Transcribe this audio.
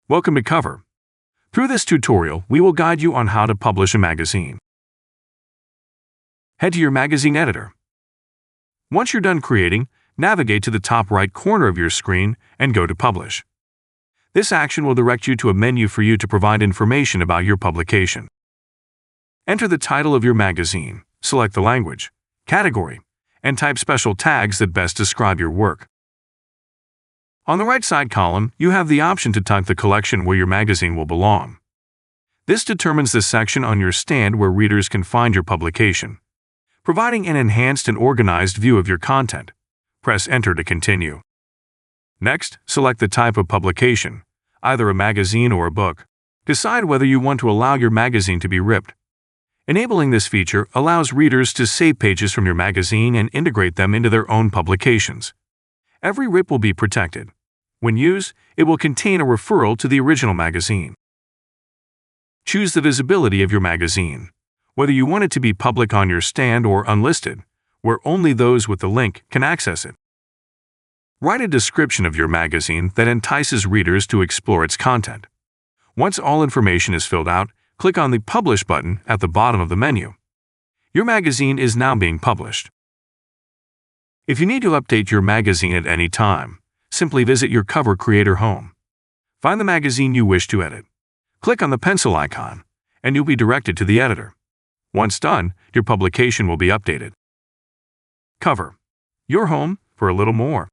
Welcome to Cover. Through this tutorial, we will guide you on how to publish a magazine. Head to your magazine editor. Once you're done creating, navigate to the top right corner of your screen and go to Publish. This action will direct you to a menu for you to provide information about your publication. Enter the title of your magazine, select the language, category, and type special tags that best describe your work. On the right side column, you have the option to type the collection where your magazine will belong. This determines the section on your stand where readers can find your publication. Providing an enhanced and organized view of your content, press Enter to continue. Next, select the type of publication, either a magazine or a book. Decide whether you want to allow your magazine to be ripped. Enabling this feature allows readers to save pages from your magazine and integrate them into their own publications. Every rip will be protected. When used, it will contain a referral to the original magazine. Choose the visibility of your magazine, whether you want it to be public on your stand or unlisted, where only those with the link can access it. Write a description of your magazine that entices readers to explore its content. Once all information is filled out, click on the Publish button at the bottom of the menu. Your magazine is now being published. If you need to update your magazine at any time, simply visit your Cover Creator home. Find the magazine you wish to edit. Click on the pencil icon, and you'll be directed to the editor. Once done, your publication will be updated. Cover. Your home for a little more.